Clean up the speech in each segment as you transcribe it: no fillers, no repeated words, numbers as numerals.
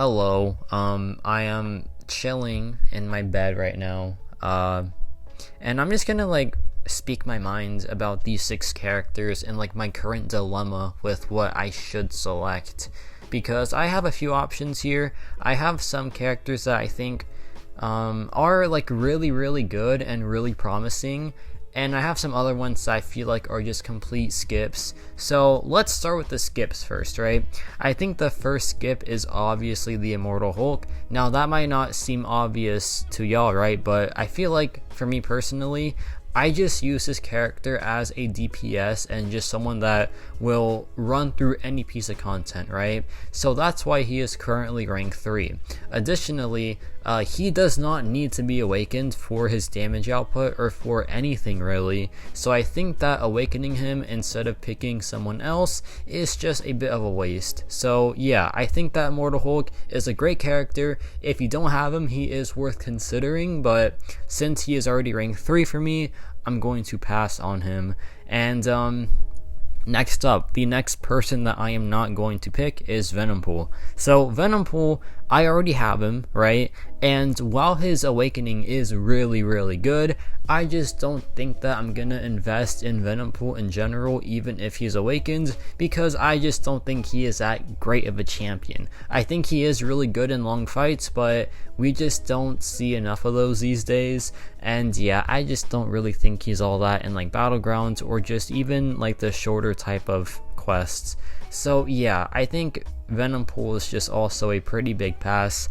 Hello. I am chilling in my bed right now. And I'm just gonna speak my mind about these six characters and my current dilemma with what I should select. Because I have a few options here. I have some characters that I think are really, really good and really promising. And I have some other ones that I feel like are just complete skips. So let's start with the skips first, right? I think the first skip is obviously the Immortal Hulk. Now that might not seem obvious to y'all, right? But I feel like for me personally, I just use this character as a DPS and just someone that will run through any piece of content, right? So that's why he is currently rank 3. Additionally, he does not need to be awakened for his damage output or for anything really. So I think that awakening him instead of picking someone else is just a bit of a waste. So yeah, I think that Immortal Hulk is a great character. If you don't have him, he is worth considering, but since he is already rank 3 for me, I'm going to pass on him. And next up, the next person that I am not going to pick is Venompool. So Venompool, I already have him, right? And while his awakening is really, really good, I just don't think that I'm gonna invest in Venompool in general, even if he's awakened, because I just don't think he is that great of a champion. I think he is really good in long fights, but we just don't see enough of those these days. And yeah, I just don't really think he's all that in battlegrounds or just even the shorter type of quests. So yeah, I think Venompool is just also a pretty big pass.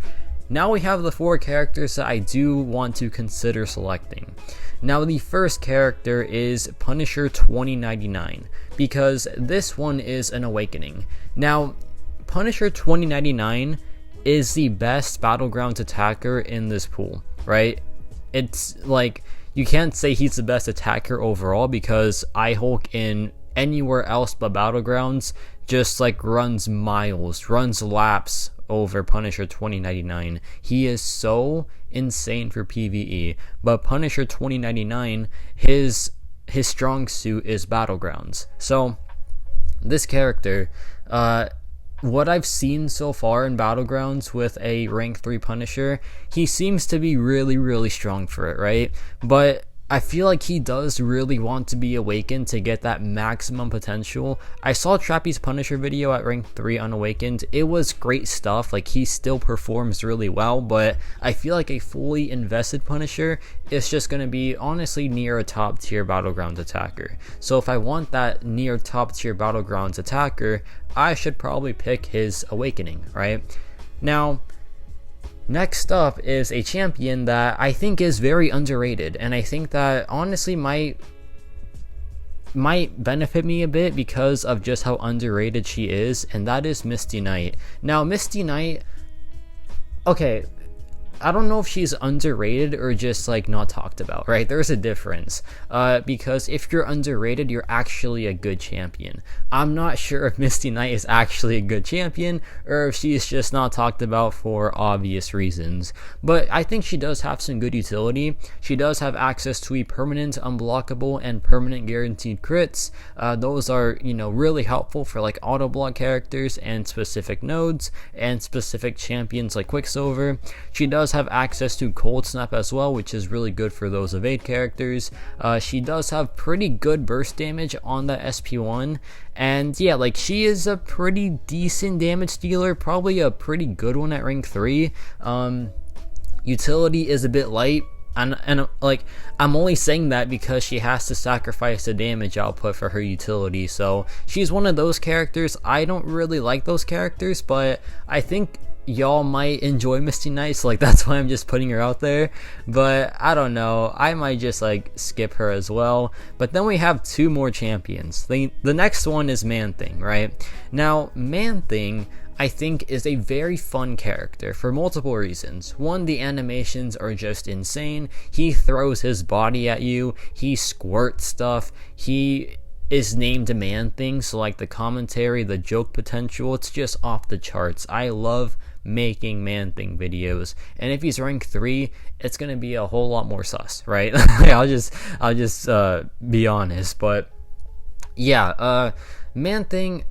Now we have the 4 characters that I do want to consider selecting. Now the first character is Punisher 2099, because this one is an awakening. Now Punisher 2099 is the best battlegrounds attacker in this pool, right? It's you can't say he's the best attacker overall, because Hulk in anywhere else but battlegrounds just runs miles, runs laps over Punisher 2099. He is so insane for PvE, but Punisher 2099, his strong suit is battlegrounds. So this character, what I've seen so far in battlegrounds with a rank 3 Punisher, he seems to be really, really strong for it, right? But I feel like he does really want to be awakened to get that maximum potential. I saw Trappy's Punisher video at rank 3 unawakened. It was great stuff. He still performs really well, but I feel like a fully invested Punisher is just going to be honestly near a top tier battlegrounds attacker. So if I want that near top tier battlegrounds attacker, I should probably pick his awakening, right? Now, next up is a champion that I think is very underrated, and I think that honestly might benefit me a bit because of just how underrated she is, and that is Misty Knight. Now Misty Knight, okay, I don't know if she's underrated or just not talked about, right? There's a difference, because if you're underrated, you're actually a good champion. I'm not sure if Misty Knight is actually a good champion or if she's just not talked about for obvious reasons, but I think she does have some good utility. She does have access to a permanent unblockable and permanent guaranteed crits. Those are really helpful for auto block characters and specific nodes and specific champions like Quicksilver. She does have access to Cold Snap as well, which is really good for those evade characters. She does have pretty good burst damage on the SP1, and yeah, she is a pretty decent damage dealer, probably a pretty good one at rank 3. Utility is a bit light, and I'm only saying that because she has to sacrifice the damage output for her utility. So she's one of those characters. I don't really like those characters, but I think y'all might enjoy Misty Knight, so that's why I'm just putting her out there. But I don't know, I might just skip her as well. But then we have 2 more champions. The next one is Man-Thing, right? Now Man-Thing, I think, is a very fun character for multiple reasons. One, the animations are just insane. He throws his body at you, he squirts stuff, he is named a Man-Thing, so the commentary, the joke potential, it's just off the charts. I love making Man-Thing videos, and if he's rank 3, it's gonna be a whole lot more sus, right? I'll just be honest. But yeah, Man-Thing,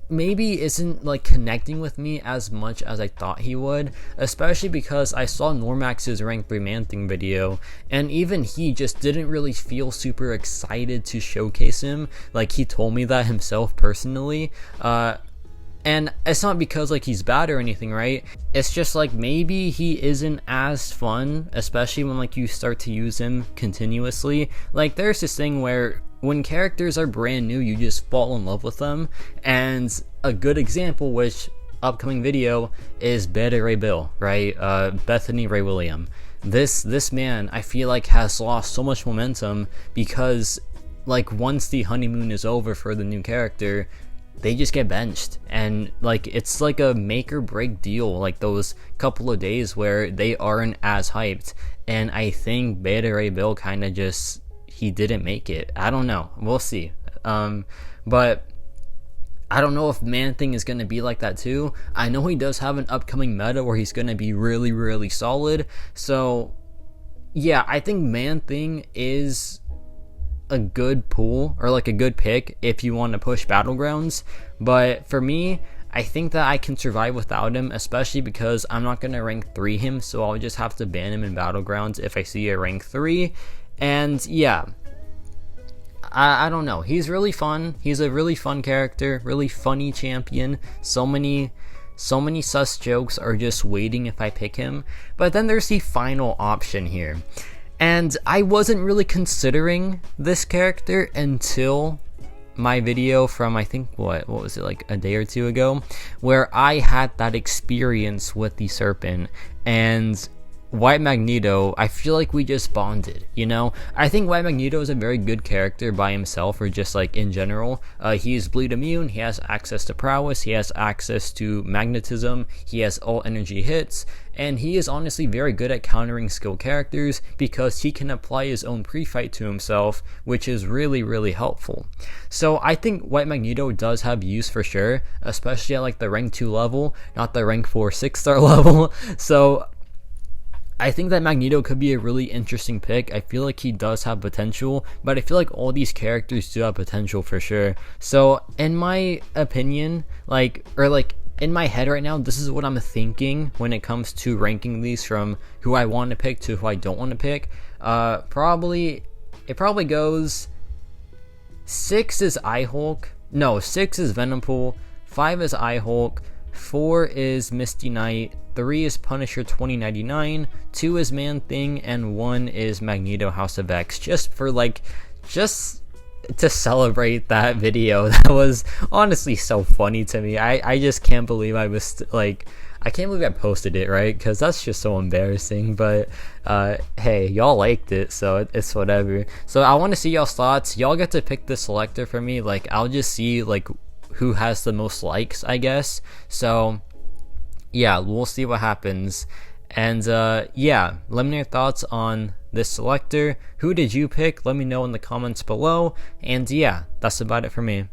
maybe isn't like connecting with me as much as I thought he would, especially because I saw Normax's rank 3 Man Thing video, and even he just didn't really feel super excited to showcase him. Like, he told me that himself personally, and it's not because like he's bad or anything, right? It's just like maybe he isn't as fun, especially when like you start to use him continuously. Like, there's this thing where when characters are brand new, you just fall in love with them, and a good example, which upcoming video, is Beta Ray Bill, right? Bethany Ray William. This man, I feel like, has lost so much momentum because like once the honeymoon is over for the new character, they just get benched, and like it's like a make or break deal, like those couple of days where they aren't as hyped. And I think Beta Ray Bill kind of just, he didn't make it. I don't know, we'll see. But I don't know if Man Thing is going to be like that too. I know he does have an upcoming meta where he's going to be really, really solid. So yeah, I think Man Thing is a good pool, or like a good pick if you want to push Battlegrounds. But for me, I think that I can survive without him, especially because I'm not going to rank 3 him, so I'll just have to ban him in Battlegrounds if I see a rank 3. And yeah, I don't know, he's really fun. He's a really fun character, really funny champion. So many sus jokes are just waiting if I pick him. But then there's the final option here, and I wasn't really considering this character until my video from, I think, what was it, like a day or two ago, where I had that experience with the Serpent. And White Magneto, I feel like we just bonded, you know? I think White Magneto is a very good character by himself, or just like in general. He's bleed immune, he has access to prowess, he has access to magnetism, he has all energy hits, and he is honestly very good at countering skill characters because he can apply his own pre-fight to himself, which is really, really helpful. So I think White Magneto does have use for sure, especially at like the rank 2 level, not the rank 4 6-star level. So I think that Magneto could be a really interesting pick. I feel like he does have potential, but I feel like all these characters do have potential for sure. So in my opinion, in my head right now, this is what I'm thinking when it comes to ranking these from who I want to pick to who I don't want to pick. It probably goes 6 is I-Hulk, no, 6 is Venompool, 5 is I-Hulk, 4 is Misty Knight, 3 is Punisher 2099, 2 is Man Thing, and 1 is Magneto House of X, just to celebrate that video. That was honestly so funny to me. I just can't believe I can't believe I posted it, right? Because that's just so embarrassing. But hey, y'all liked it, so it's whatever. So I want to see y'all's thoughts. Y'all get to pick the selector for me. Like, I'll just see like who has the most likes, I guess. So yeah, we'll see what happens. And yeah, let me know your thoughts on this selector. Who did you pick? Let me know in the comments below. And yeah, that's about it for me.